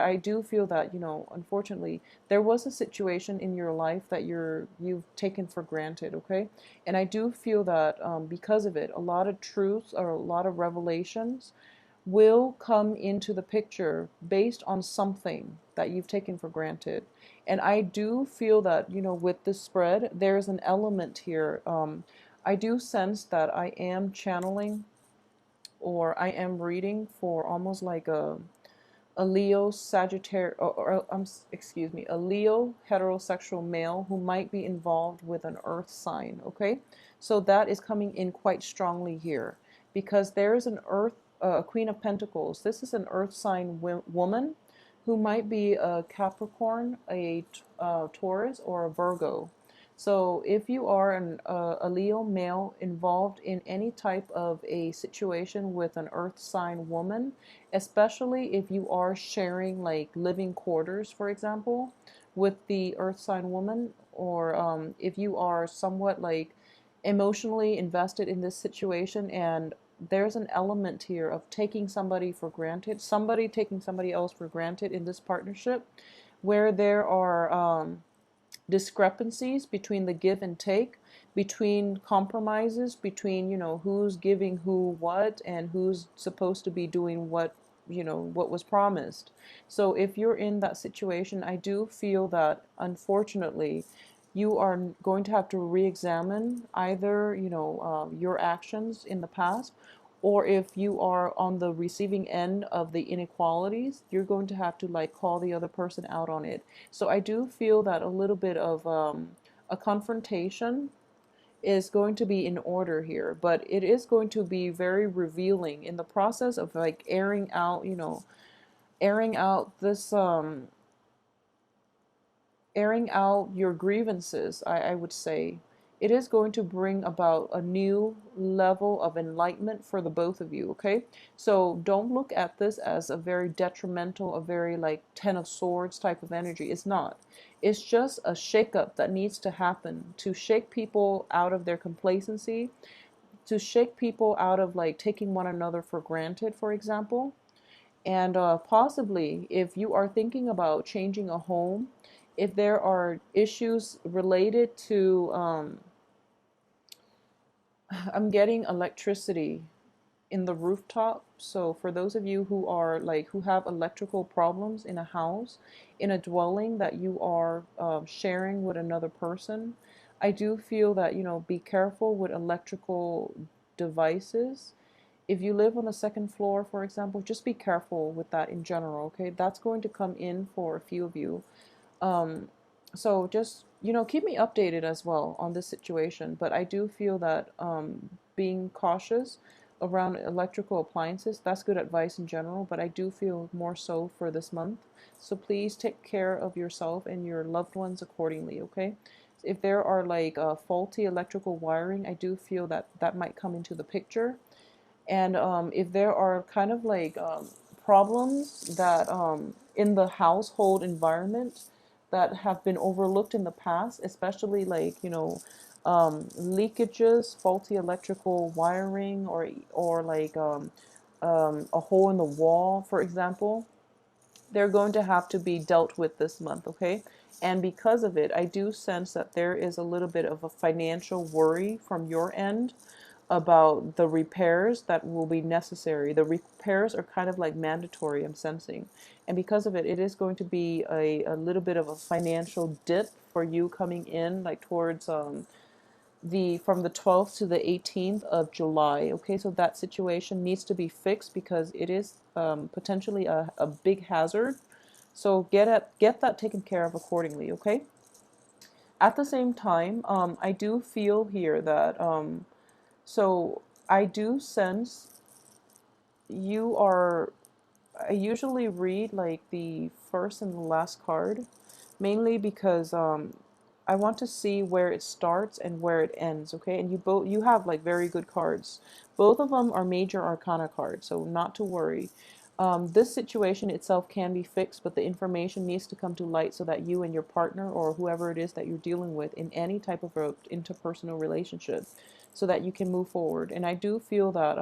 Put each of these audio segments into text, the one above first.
I do feel that, unfortunately, there was a situation in your life that you've taken for granted, okay? And I do feel that because of it, a lot of truths or a lot of revelations will come into the picture based on something that you've taken for granted. And I do feel that, with this spread, there's an element here. I do sense that I am channeling or I am reading for almost like a Leo Sagittarius, excuse me, a Leo heterosexual male who might be involved with an earth sign, okay? So that is coming in quite strongly here because there is an earth, a Queen of Pentacles. This is an earth sign woman who might be a Capricorn, a Taurus, or a Virgo. So if you are a Leo male involved in any type of a situation with an earth sign woman, especially if you are sharing like living quarters, for example, with the earth sign woman, or if you are somewhat like emotionally invested in this situation and there's an element here of taking somebody for granted, somebody taking somebody else for granted in this partnership, where there are discrepancies between the give and take, between compromises, between, who's giving who what and who's supposed to be doing what, what was promised. So if you're in that situation, I do feel that unfortunately you are going to have to re-examine either, your actions in the past, or if you are on the receiving end of the inequalities, you're going to have to like call the other person out on it. So I do feel that a little bit of a confrontation is going to be in order here, but it is going to be very revealing in the process of like airing out this airing out your grievances, I would say. It is going to bring about a new level of enlightenment for the both of you, okay? So don't look at this as a very detrimental, a very like Ten of Swords type of energy. It's not. It's just a shakeup that needs to happen to shake people out of their complacency, to shake people out of like taking one another for granted, for example. And possibly, if you are thinking about changing a home, if there are issues related to, I'm getting electricity in the rooftop. So for those of you who are like, who have electrical problems in a house, in a dwelling that you are sharing with another person, I do feel that, be careful with electrical devices. If you live on the second floor, for example, just be careful with that in general, okay? That's going to come in for a few of you. Um, so just, keep me updated as well on this situation. But I do feel that being cautious around electrical appliances, that's good advice in general, but I do feel more so for this month. So please take care of yourself and your loved ones accordingly, okay? If there are like faulty electrical wiring, I do feel that that might come into the picture. And if there are kind of like problems that in the household environment that have been overlooked in the past, especially like, leakages, faulty electrical wiring, or like a hole in the wall, for example, they're going to have to be dealt with this month, okay? And because of it, I do sense that there is a little bit of a financial worry from your end about the repairs that will be necessary. The repairs are kind of like mandatory, I'm sensing. And because of it, it is going to be a little bit of a financial dip for you coming in, like towards the from the 12th to the 18th of July. Okay, so that situation needs to be fixed because it is potentially a big hazard. So get that taken care of accordingly. Okay. At the same time, I do feel here that so I do sense you are. I usually read like the first and the last card, mainly because I want to see where it starts and where it ends. Okay, and you have like very good cards. Both of them are major arcana cards, so not to worry. This situation itself can be fixed, but the information needs to come to light so that you and your partner or whoever it is that you're dealing with in any type of interpersonal relationship, so that you can move forward. And I do feel that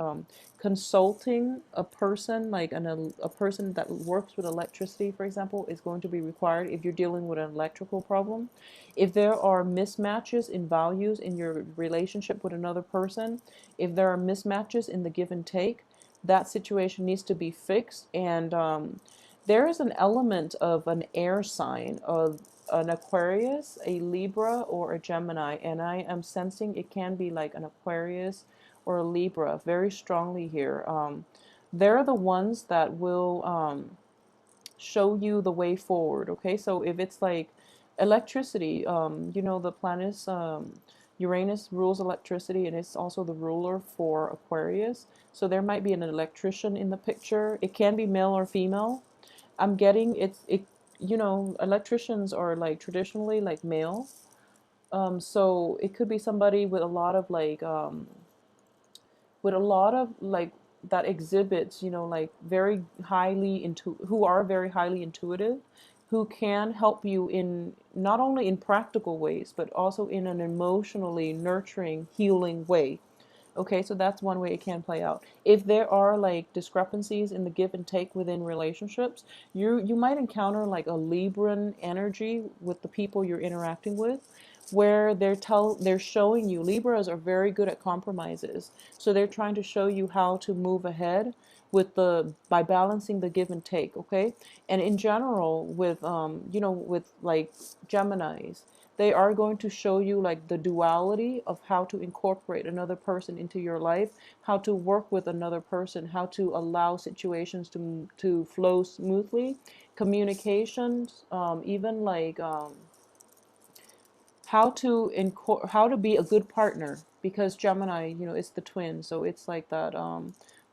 consulting a person, like a person that works with electricity, for example, is going to be required if you're dealing with an electrical problem. If there are mismatches in values in your relationship with another person, if there are mismatches in the give and take, that situation needs to be fixed. And there is an element of an air sign, of an Aquarius, a Libra, or a Gemini, and I am sensing it can be like an Aquarius or a Libra very strongly here. They're the ones that will show you the way forward. Okay, so if it's like electricity, the planets, Uranus rules electricity, and it's also the ruler for Aquarius. So there might be an electrician in the picture. It can be male or female. I'm getting it. Electricians are like traditionally like male. So it could be somebody with a lot of like that exhibits, like very highly into who are very highly intuitive, who can help you in not only in practical ways but also in an emotionally nurturing, healing way. Okay, so that's one way it can play out. If there are like discrepancies in the give and take within relationships, you might encounter like a Libran energy with the people you're interacting with, where they're showing you, Libras are very good at compromises. So they're trying to show you how to move ahead with the by balancing the give and take, okay? And in general with with like Geminis, they are going to show you like the duality of how to incorporate another person into your life, how to work with another person, how to allow situations to flow smoothly, communications, even like how to be a good partner, because Gemini, it's the twin, so it's like that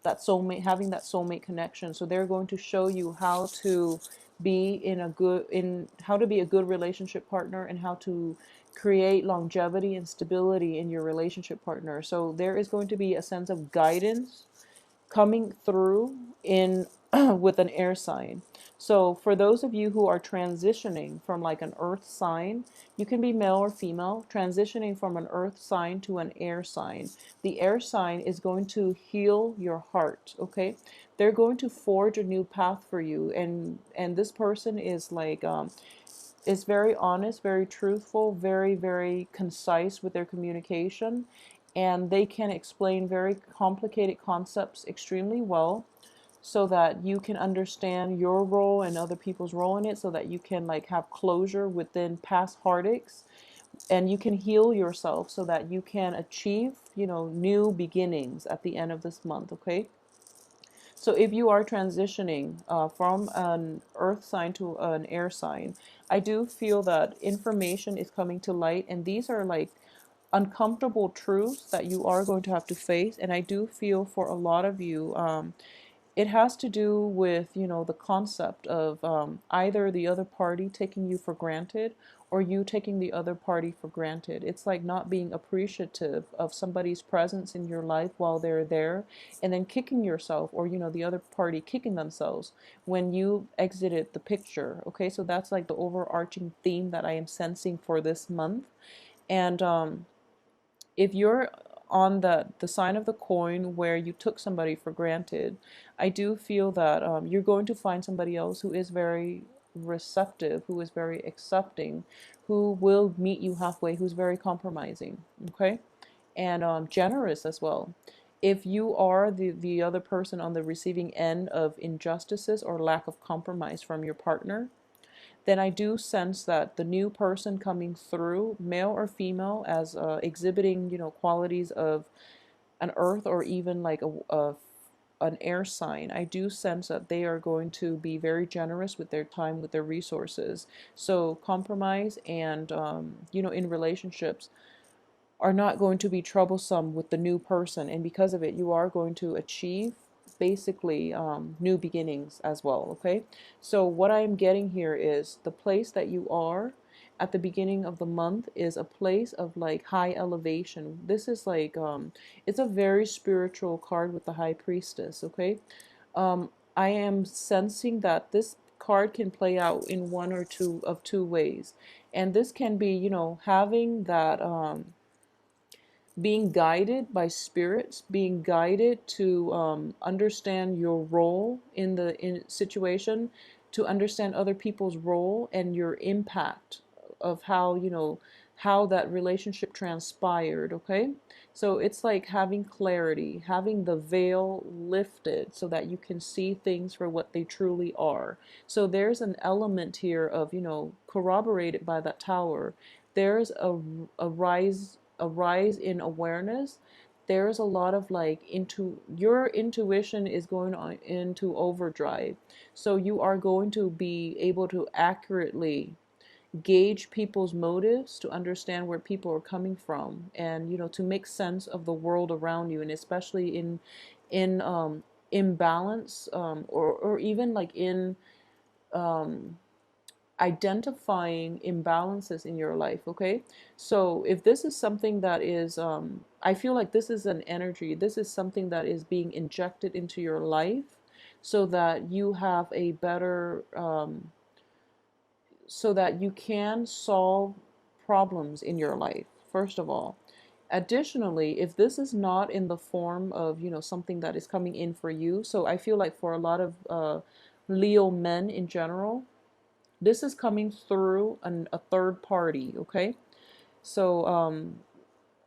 soulmate, having that soulmate connection. So they're going to show you how to be a good relationship partner, and how to create longevity and stability in your relationship partner. So there is going to be a sense of guidance coming through in with an air sign. So for those of you who are transitioning from like an earth sign, you can be male or female, transitioning from an earth sign to an air sign. The air sign is going to heal your heart, okay? They're going to forge a new path for you, and this person is like is very honest, very truthful, very, very concise with their communication, and they can explain very complicated concepts extremely well, so that you can understand your role and other people's role in it, so that you can like have closure within past heartaches, and you can heal yourself so that you can achieve, new beginnings at the end of this month, okay? So if you are transitioning from an earth sign to an air sign, I do feel that information is coming to light, and these are like uncomfortable truths that you are going to have to face. And I do feel for a lot of you, it has to do with, the concept of either the other party taking you for granted, or you taking the other party for granted. It's like not being appreciative of somebody's presence in your life while they're there, and then kicking yourself, or the other party kicking themselves when you exited the picture. Okay, so that's like the overarching theme that I am sensing for this month. And if you're on the sign of the coin where you took somebody for granted, I do feel that you're going to find somebody else who is very receptive, who is very accepting, who will meet you halfway, who's very compromising, okay? And generous as well. If you are the other person on the receiving end of injustices or lack of compromise from your partner, then I do sense that the new person coming through, male or female, as exhibiting, qualities of an earth, or even like an air sign, I do sense that they are going to be very generous with their time, with their resources. So compromise and, in relationships, are not going to be troublesome with the new person, and because of it you are going to achieve basically new beginnings as well, okay? So what I am getting here is the place that you are at the beginning of the month is a place of like high elevation. This is like it's a very spiritual card with the high priestess, okay? I am sensing that this card can play out in one or two ways, and this can be, having that being guided by spirits, being guided to understand your role in the situation, to understand other people's role and your impact of how, how that relationship transpired, okay? So it's like having clarity, having the veil lifted so that you can see things for what they truly are. So there's an element here of, corroborated by that tower. There's a rise in awareness. There's a lot of like into your intuition is going on into overdrive. So you are going to be able to accurately gauge people's motives, to understand where people are coming from, and to make sense of the world around you, and especially in imbalance, or even like in um, identifying imbalances in your life, okay? So if this is something that is, I feel like this is an energy, this is something that is being injected into your life so that you have a better, so that you can solve problems in your life, first of all. Additionally, if this is not in the form of, something that is coming in for you, so I feel like for a lot of Leo men in general, this is coming through a third party, okay? So,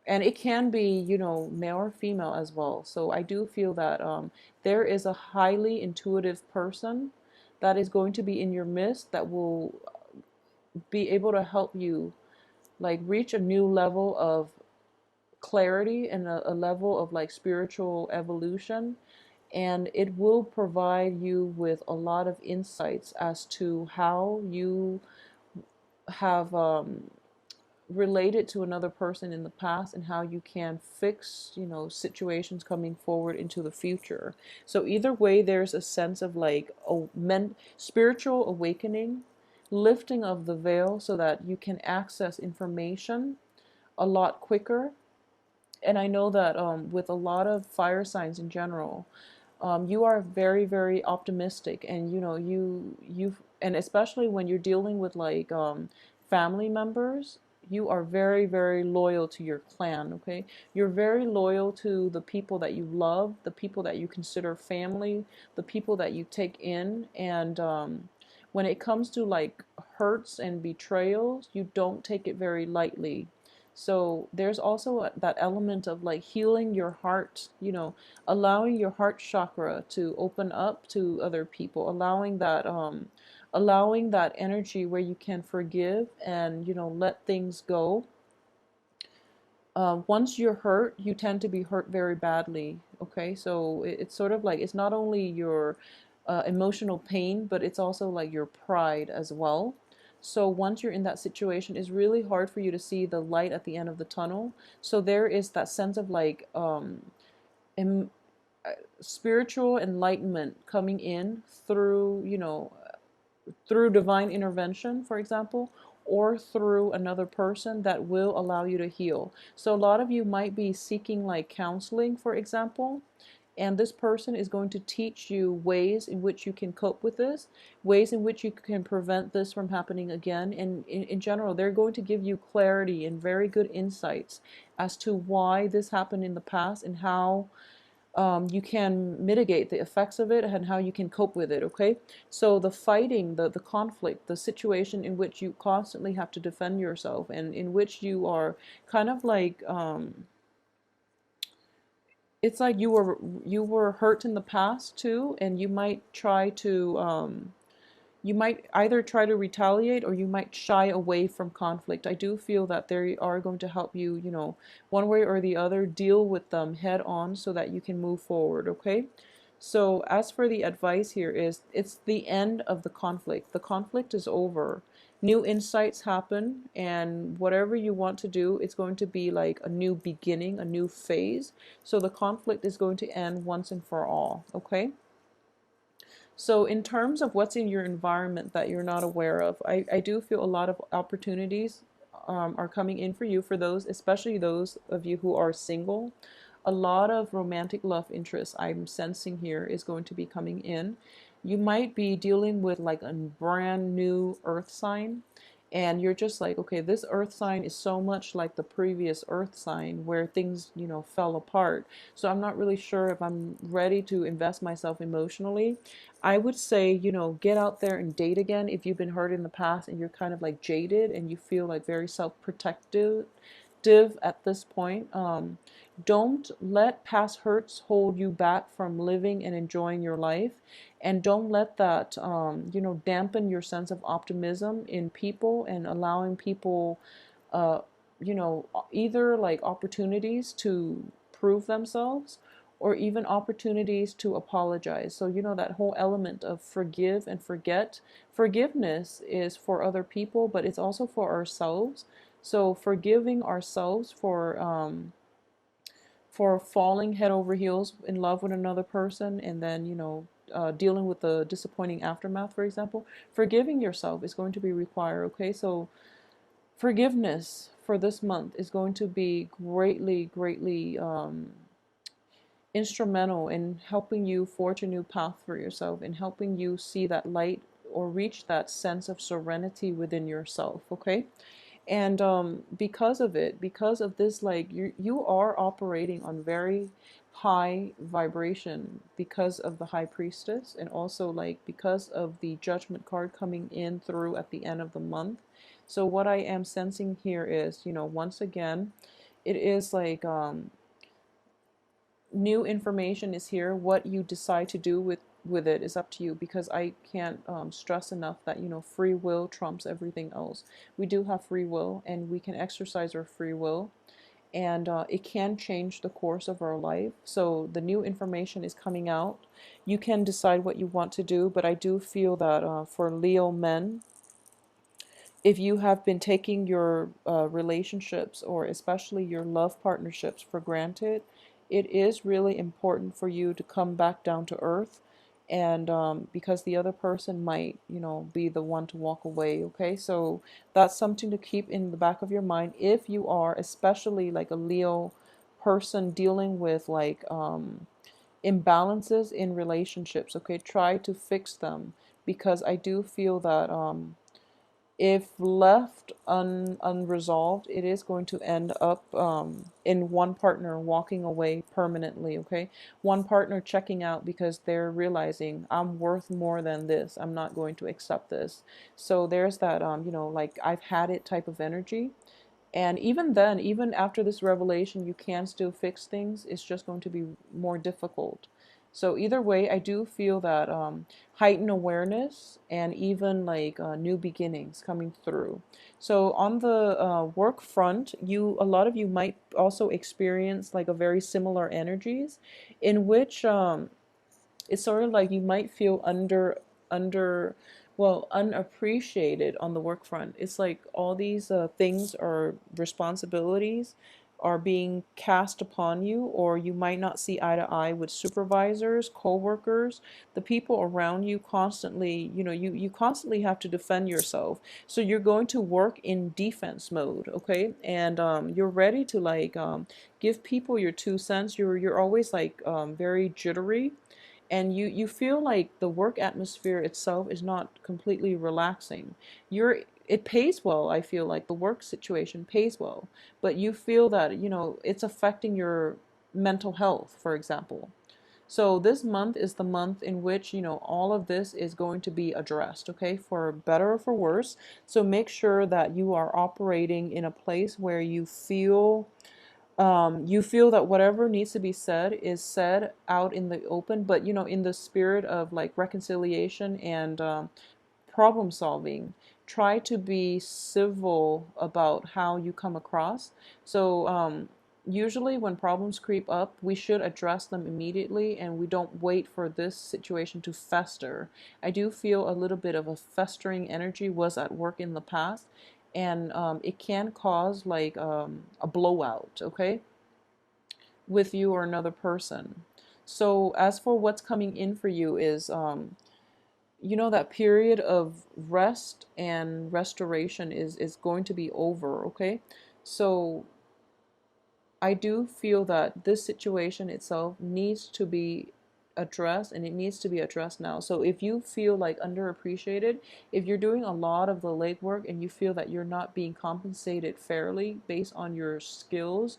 and it can be, male or female as well. So I do feel that there is a highly intuitive person that is going to be in your midst that will be able to help you like reach a new level of clarity and a level of like spiritual evolution, and it will provide you with a lot of insights as to how you have related to another person in the past and how you can fix, situations coming forward into the future. So either way, there's a sense of like spiritual awakening, lifting of the veil so that you can access information a lot quicker. And I know that with a lot of fire signs in general, you are very, very optimistic, and and especially when you're dealing with like family members, you are very, very loyal to your clan, okay? You're very loyal to the people that you love, the people that you consider family, the people that you take in, and when it comes to like hurts and betrayals, you don't take it very lightly. So there's also that element of like healing your heart, allowing your heart chakra to open up to other people, allowing that energy where you can forgive and let things go. Once you're hurt, you tend to be hurt very badly, okay? So it's sort of like it's not only your emotional pain, but it's also like your pride as well. So once you're in that situation, it's really hard for you to see the light at the end of the tunnel. So there is that sense of like em- spiritual enlightenment coming in through, through divine intervention, for example, or through another person that will allow you to heal. So a lot of you might be seeking like counseling, for example, and this person is going to teach you ways in which you can cope with this, ways in which you can prevent this from happening again. And in general, they're going to give you clarity and very good insights as to why this happened in the past and how you can mitigate the effects of it and how you can cope with it, okay? So the fighting, the conflict, the situation in which you constantly have to defend yourself and in which you are kind of like, it's like you were hurt in the past too, and you might either try to retaliate or you might shy away from conflict. I do feel that they are going to help you, one way or the other, deal with them head on so that you can move forward, okay? So as for the advice here is it's the end of the conflict. The conflict is over. New insights happen, and whatever you want to do, it's going to be like a new beginning, a new phase. So the conflict is going to end once and for all, okay? So in terms of what's in your environment that you're not aware of, I do feel a lot of opportunities are coming in for you, for those, especially those of you who are single. A lot of romantic love interest I'm sensing here is going to be coming in. You might be dealing with like a brand new earth sign, and you're just like, okay, this earth sign is so much like the previous earth sign where things, fell apart. So I'm not really sure if I'm ready to invest myself emotionally. I would say, get out there and date again if you've been hurt in the past and you're kind of like jaded and you feel like very self-protective at this point. Don't let past hurts hold you back from living and enjoying your life. And don't let that, dampen your sense of optimism in people and allowing people, uh, either like opportunities to prove themselves or even opportunities to apologize. So, that whole element of forgive and forget. Forgiveness is for other people, but it's also for ourselves. So forgiving ourselves for falling head over heels in love with another person, and then dealing with the disappointing aftermath, for example, forgiving yourself is going to be required. Okay, so forgiveness for this month is going to be greatly instrumental in helping you forge a new path for yourself and helping you see that light or reach that sense of serenity within yourself. Okay, and because of it, because of this, like you are operating on very high vibration because of the high priestess, and also like because of the judgment card coming in through at the end of the month. So what I am sensing here is, once again, it is like new information is here. What you decide to do with it is up to you, because I can't stress enough that free will trumps everything else. We do have free will and we can exercise our free will, and it can change the course of our life. So the new information is coming out. You can decide what you want to do, but I do feel that for Leo men, if you have been taking your relationships, or especially your love partnerships, for granted, it is really important for you to come back down to earth. And because the other person might, be the one to walk away. Okay, so that's something to keep in the back of your mind if you are, especially like a Leo person dealing with like imbalances in relationships. Okay, try to fix them, because I do feel that if left unresolved, it is going to end up in one partner walking away permanently, okay? One partner checking out because they're realizing, I'm worth more than this. I'm not going to accept this. So there's that, like, I've had it type of energy. And even then, even after this revelation, you can still fix things. It's just going to be more difficult. So either way, I do feel that heightened awareness and even like new beginnings coming through. So on the work front, a lot of you might also experience like a very similar energies, in which it's sort of like you might feel under unappreciated on the work front. It's like all these things or responsibilities are being cast upon you, or you might not see eye to eye with supervisors, co-workers, the people around you. Constantly, you constantly have to defend yourself, so you're going to work in defense mode. Okay, and you're ready to like give people your 2 cents. You're always like very jittery, and you feel like the work atmosphere itself is not completely relaxing. It pays well. I feel like the work situation pays well, but you feel that it's affecting your mental health, for example. So this month is the month in which all of this is going to be addressed, okay, for better or for worse. So make sure that you are operating in a place where you feel that whatever needs to be said is said out in the open, but in the spirit of like reconciliation and problem solving. Try to be civil about how you come across. So usually when problems creep up, we should address them immediately, and we don't wait for this situation to fester. I do feel a little bit of a festering energy was at work in the past, and it can cause like a blowout, okay, with you or another person. So as for what's coming in for you is that period of rest and restoration is going to be over. Okay, so I do feel that this situation itself needs to be addressed, and it needs to be addressed now. So if you feel like underappreciated, if you're doing a lot of the legwork and you feel that you're not being compensated fairly based on your skills,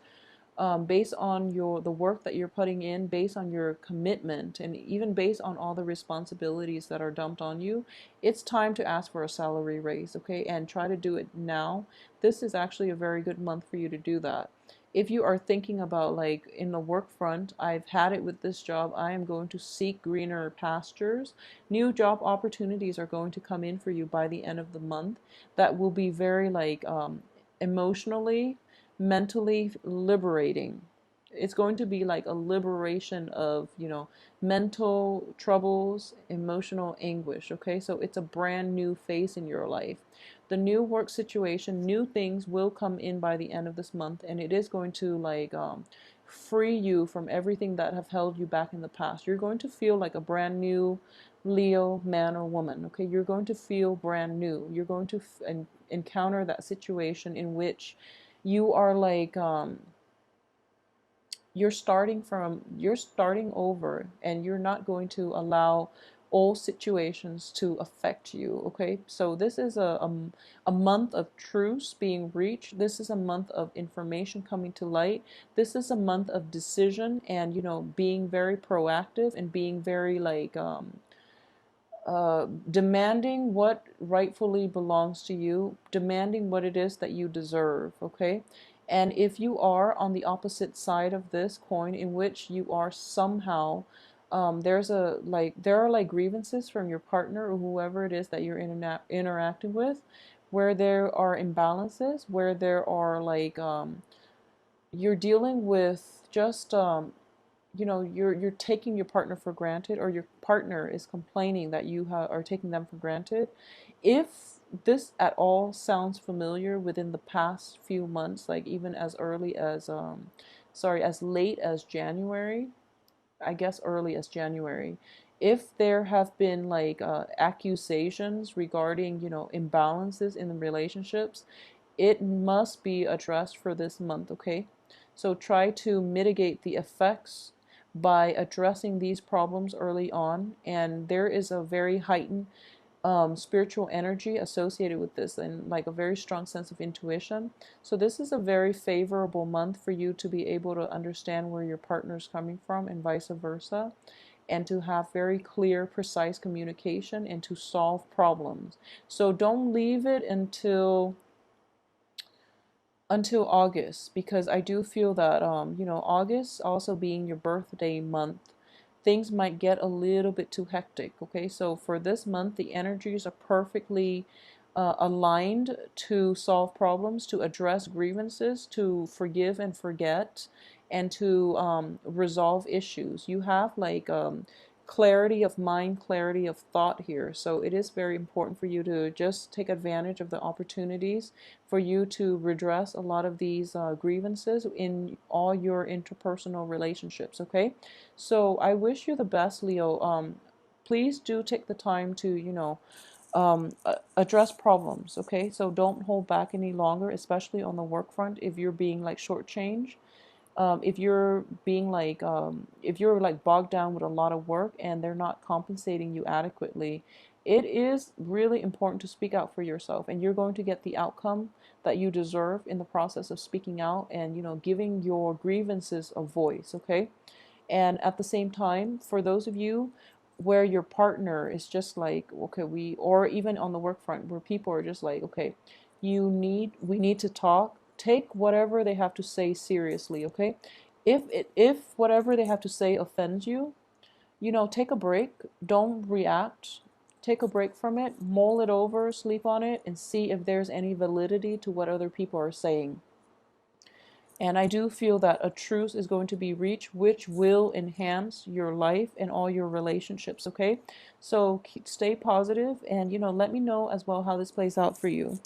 based on the work that you're putting in, based on your commitment, and even based on all the responsibilities that are dumped on you, it's time to ask for a salary raise, okay? And try to do it now. This is actually a very good month for you to do that. If you are thinking about, like, in the work front, I've had it with this job, I am going to seek greener pastures. New job opportunities are going to come in for you by the end of the month that will be very, like, emotionally, mentally liberating. It's going to be like a liberation of, mental troubles, emotional anguish, okay? So it's a brand new phase in your life. The new work situation, new things will come in by the end of this month, and it is going to, like, free you from everything that have held you back in the past. You're going to feel like a brand new Leo man or woman, okay? You're going to feel brand new. You're going to encounter that situation in which you are like, you're starting over, and you're not going to allow old situations to affect you, okay? So this is a month of truce being reached. This is a month of information coming to light. This is a month of decision and, being very proactive and being very, like, demanding what rightfully belongs to you, demanding what it is that you deserve, okay? And if you are on the opposite side of this coin, in which you are somehow, there are like grievances from your partner or whoever it is that you're interacting with, where there are imbalances, where there are, like, you're dealing with just, you're taking your partner for granted, or your partner is complaining that you are taking them for granted. If this at all sounds familiar within the past few months, like even as early as as late as January, I guess early as January, if there have been, like, accusations regarding, imbalances in the relationships, it must be addressed for this month, okay? So try to mitigate the effects by addressing these problems early on. And there is a very heightened spiritual energy associated with this, and like a very strong sense of intuition. So this is a very favorable month for you to be able to understand where your partner is coming from, and vice versa, and to have very clear, precise communication, and to solve problems. So don't leave it until August, because I do feel that, August also being your birthday month, things might get a little bit too hectic, okay? So for this month, the energies are perfectly aligned to solve problems, to address grievances, to forgive and forget, and to resolve issues. You have, like, clarity of mind, clarity of thought here. So it is very important for you to just take advantage of the opportunities for you to redress a lot of these grievances in all your interpersonal relationships, okay? So I wish you the best, Leo. Please do take the time to, address problems, okay? So don't hold back any longer, especially on the work front, if you're being, like, shortchanged. If you're being, like, if you're, like, bogged down with a lot of work and they're not compensating you adequately, it is really important to speak out for yourself, and you're going to get the outcome that you deserve in the process of speaking out and, giving your grievances a voice, okay? And at the same time, for those of you where your partner is just like, okay, or even on the work front where people are just like, okay, we need to talk, take whatever they have to say seriously, okay? If whatever they have to say offends you, take a break, don't react. Take a break from it, mull it over, sleep on it, and see if there's any validity to what other people are saying. And I do feel that a truce is going to be reached, which will enhance your life and all your relationships, okay? So stay positive, and, let me know as well how this plays out for you.